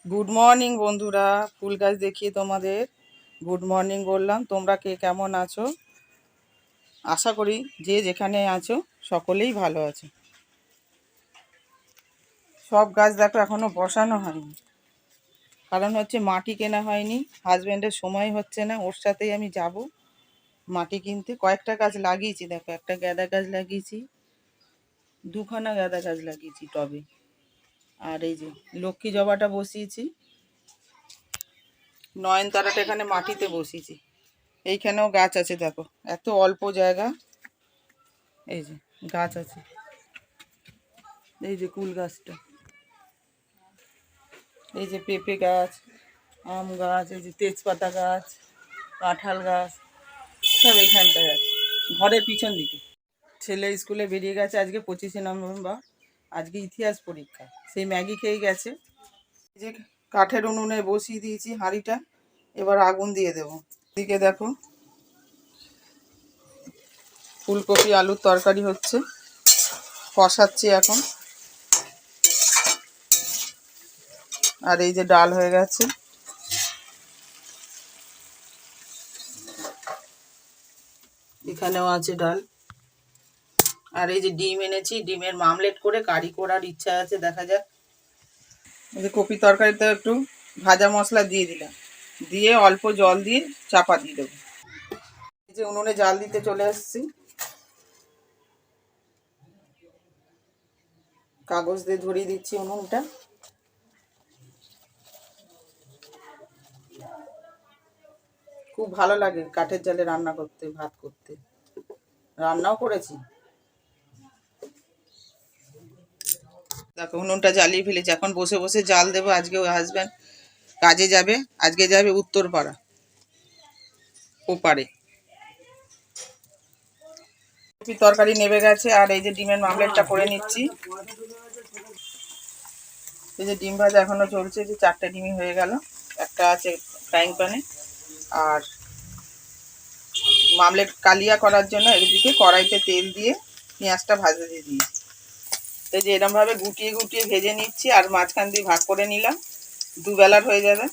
Good morning বন্ধুরা, ফুল গাছ দেখিয়ে তোমাদের গুড মর্নিং বললাম। তোমরা কে কেমন আছো? আশা করি যে যেখানে আছো সকলেই ভালো আছো। সব গাছ দেখো এখনো বসানো হয়নি, কারণ হচ্ছে মাটি কেনা হয়নি, হাজব্যান্ডের সময় হচ্ছে না। ওর সাথেই আমি যাব মাটি কিনতে। কয়েকটা গাছ লাগিয়েছি, দেখো একটা গাঁদা গাছ লাগিয়েছি, দুখানা গাঁদা গাছ লাগিয়েছি টবে। আর এই যে লক্ষ্মী জবাটা বসিয়েছি, নয়নতারাটা এখানে মাটিতে বসিয়েছি। এইখানেও গাছ আছে, দেখো এত অল্প জায়গা, এই যে গাছ আছে, এই যে কুল গাছটা, এই যে পেঁপে গাছ, আম গাছ, এই যে তেজপাতা গাছ, কাঁঠাল গাছ, সব এইখানটায় আছে ঘরের পিছন দিকে। ছেলে স্কুলে বেরিয়ে গেছে, আজকে 25শে নভেম্বর, আজকে ইতিহাস পরীক্ষা। সেই ম্যাগি খেয়ে গেছে। এই যে কাঠের উনুনে বসিয়ে দিয়েছি হাঁড়িটা, এবার আগুন দিয়ে দেবো। এদিকে দেখো ফুলকপি আলুর তরকারি হচ্ছে, কষাচ্ছি এখন। আর এই যে ডাল হয়ে গেছে, এখানেও আছে ডাল। আর এই যে ডিম এনেছি, ডিমের মামলেট করে কারি করার ইচ্ছা আছে, দেখা যাক। এই যে কপি তরকারিতে একটু ভাজা মশলা দিয়ে দিলাম, দিয়ে অল্প জল দিয়ে চাপা দিয়ে দেবো। এই যে উনুনে জাল দিতে চলে আসছি, কাগজ দিয়ে ধরিয়ে দিচ্ছি উনুনটা। খুব ভালো লাগে কাঠের জালে রান্না করতে, ভাত করতে, রান্নাও করেছি। দেখো উনুনটা জ্বালিয়ে ফেলেছি, এখন বসে বসে জাল দেবো। আজকে ওই হাজব্যান্ড কাজে যাবে, আজকে যাবে উত্তরপাড়া ওপারে। কপি তরকারি নেবে গেছে, আর এই যে ডিমের মামলেটটা করে নিচ্ছি। এই যে ডিম ভাজা এখনো চলছে, যে 4টে ডিমই হয়ে গেল, একটা আছে ফ্রাইং প্যানে। আর মামলেট কালিয়া করার জন্য এদিকে কড়াইতে তেল দিয়ে পেঁয়াজটা ভাজতে দিয়ে দিই। এই যে এরমভাবে গুটিয়ে গুটিয়ে ভেজে নিচ্ছি, আর মাঝখান দিয়ে ভাগ করে নিলাম, দুবেলার হয়ে যাবে।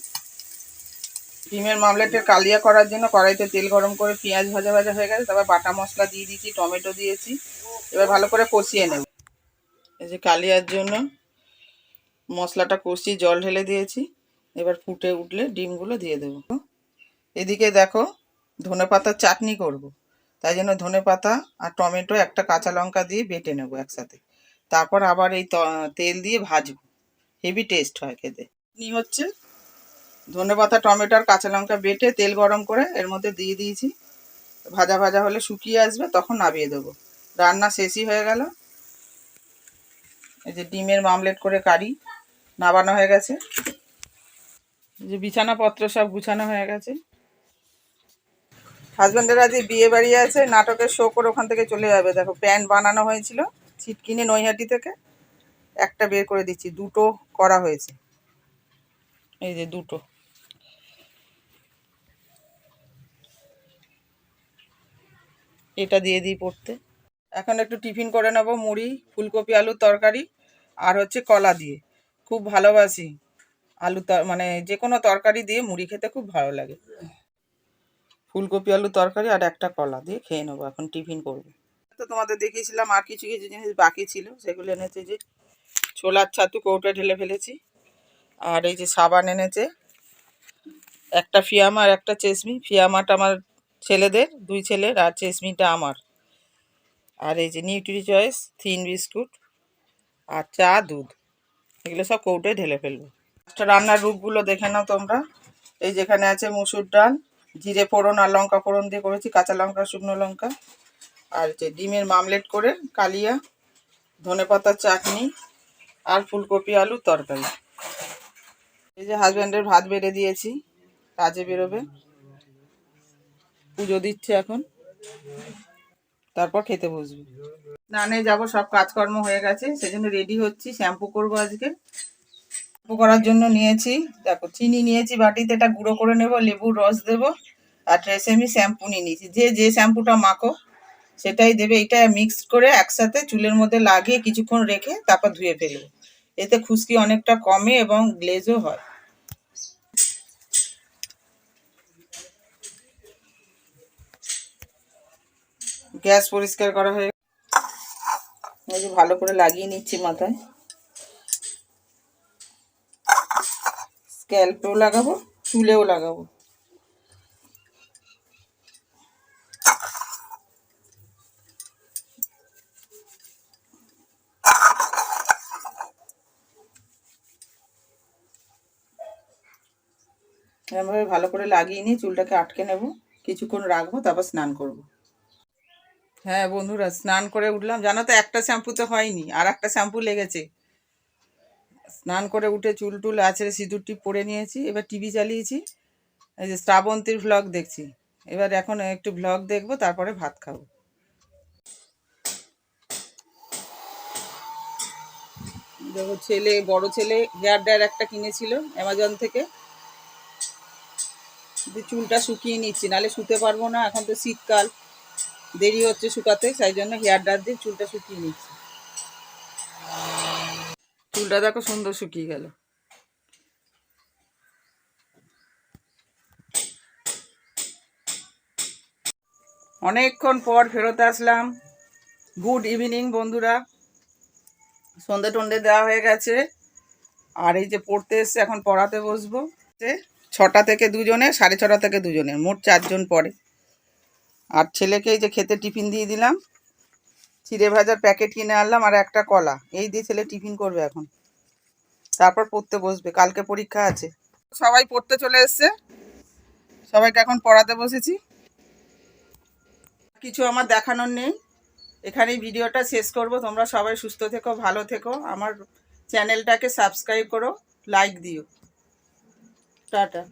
ডিমের মামলেটের কালিয়া করার জন্য কড়াইতে তেল গরম করে পেঁয়াজ ভাজা ভাজা হয়ে গেছে, তারপর বাটা মশলা দিয়ে দিয়েছি, টমেটো দিয়েছি, এবার ভালো করে কষিয়ে নেব। এই যে কালিয়ার জন্য মশলাটা কষিয়ে জল ঢেলে দিয়েছি, এবার ফুটে উঠলে ডিমগুলো দিয়ে দেবো। এদিকে দেখো ধনেপাতার চাটনি করব, তাই জন্য ধনেপাতা আর টমেটো একটা কাঁচা লঙ্কা দিয়ে বেটে নেবো একসাথে, তারপর আবার এই তেল দিয়ে ভাজবো, হেভি টেস্ট হয় খেতে। হচ্ছে ধনেপাতা টমেটো আর কাঁচা লঙ্কা বেটে তেল গরম করে এর মধ্যে দিয়ে দিয়েছি, ভাজা ভাজা হলে শুকিয়ে আসবে, তখন নামিয়ে দেবো। রান্না শেষই হয়ে গেল। এই যে ডিমের মামলেট করে কারি নামানো হয়ে গেছে। এই যে বিছানাপত্র সব গুছানো হয়ে গেছে। হাজব্যান্ডের আজকে বিয়ে বাড়ি আছে, নাটকের শো করে ওখান থেকে চলে যাবে। দেখো প্যান্ট বানানো হয়েছিল ছিট কিনে নৈহাটি থেকে, একটা বের করে দিচ্ছি, দুটো করা হয়েছে, এই যে দুটো। এটা দিয়ে দিই পড়তে। এখন একটু টিফিন করে নেব, মুড়ি, ফুলকপি আলুর তরকারি, আর হচ্ছে কলা দিয়ে। খুব ভালোবাসি মানে যে কোনো তরকারি দিয়ে মুড়ি খেতে খুব ভালো লাগে। ফুলকপি আলুর তরকারি আর একটা কলা দিয়ে খেয়ে নেবো, এখন টিফিন করবো। তো তোমাদের দেখিয়েছিলাম, আর কিছু কিছু জিনিস বাকি ছিল, সেগুলো এনেছে। যে ছোলার ছাতু কৌটা ঢেলে ফেলেছি, আর এই যে সাবান এনেছে, একটা ফিয়ামা আর একটা চেসমি। ফিয়ামাটা আমার ছেলেদের, 2 ছেলের, আর চেসমিটা আমার। আর এই যে নিউট্রি চয়েস থিন বিস্কুট, আর চা, দুধ, এগুলো সব কৌটোয় ঢেলে ফেলবো। একটা রান্নার রূপগুলো দেখে নাও তোমরা। এই যেখানে আছে মুসুর ডাল, জিরে ফোড়ন আর লঙ্কা ফোড়ন দিয়ে করেছি, কাঁচা লঙ্কা, শুকনো লঙ্কা, আর যে ডিমের মামলেট করে কালিয়া, ধনেপাতার চাটনি, আর ফুলকপি আলুর তরকারি। এই যে হাজব্যান্ডের ভাত বেড়ে দিয়েছি, কাজে বেরোবে, পুজো দিচ্ছে এখন, তারপর খেতে বসবে। স্নানে যাব, সব কাজকর্ম হয়ে গেছে, সেজন্য রেডি হচ্ছি। শ্যাম্পু করবো আজকে। শ্যাম্পু করার জন্য নিয়েছি, দেখো চিনি নিয়েছি বাটিতে, এটা গুঁড়ো করে নেব, লেবুর রস দেবো, আর ট্রেসেমি শ্যাম্পু নিয়ে নিয়েছি। যে শ্যাম্পুটা মাখো সেটাই দেবে। এটা মিক্সড করে একসাথে চুলের মধ্যে লাগিয়ে কিছুক্ষণ রেখে তারপর ধুয়ে ফেলবে, এতে খুশকি অনেকটা কমে এবং গ্লেজও হয়। গ্যাস পরিষ্কার করা হয়ে এই যে ভালো করে লাগিয়ে নিচ্ছি মাথায়। স্ক্যাল্পেও লাগাবো, চুলেও লাগাবো। এভাবে ভালো করে লাগিয়ে নিয়ে চুলটাকে আটকে নেব, কিছুক্ষণ রাখবো, তারপর স্নান করব। হ্যাঁ বন্ধুরা, স্নান করে উঠলাম। জানো তো, একটা শ্যাম্পুতে হয়নি, আর একটা শ্যাম্পু লেগেছে। স্নান করে উঠে চুল টুল আছড়ে সিঁদুর টিপ পরে নিয়েছি। এবার টিভি চালিয়েছি, এই যে শ্রাবন্তীর ভ্লগ দেখছি। এবার এখন একটু ভ্লগ দেখবো, তারপরে ভাত খাবো। দেখো, বড় ছেলে হেয়ার ড্রায়ার একটা কিনেছিল অ্যামাজন থেকে। চুলটা শুকিয়ে নিচ্ছি, নাহলে শুতে পারবো না। এখন তো শীতকাল, দেরি হচ্ছে শুকাতে, সেই জন্য হেয়ার ড্রায়ার দিয়ে চুলটা শুকিয়ে নিচ্ছি। চুলটা দেখো সুন্দর শুকিয়ে গেল। অনেকক্ষণ পর ফেরত আসলাম। গুড ইভিনিং বন্ধুরা। সন্ধে টন্ধে দেওয়া হয়ে গেছে, আর এই যে পড়তে এসছে, এখন পড়াতে বসবো। 6টা থেকে 2জনে, 6:30 থেকে 2জনে, মোট 4জন পড়ে। আর ছেলেকে এই যে খেতে টিফিন দিয়ে দিলাম। চিড়ে ভাজার প্যাকেট কিনে আনলাম, আর একটা কলা। এই দিয়ে ছেলে টিফিন করবে এখন, তারপর পড়তে বসবে, কালকে পরীক্ষা আছে। সবাই পড়তে চলে এসছে, সবাইকে এখন পড়াতে বসেছি। কিছু আমার দেখানোর নেই, এখানেই ভিডিওটা শেষ করব। তোমরা সবাই সুস্থ থেকো, ভালো থেকো। আমার চ্যানেলটাকে সাবস্ক্রাইব করো, লাইক দিও। টাটা।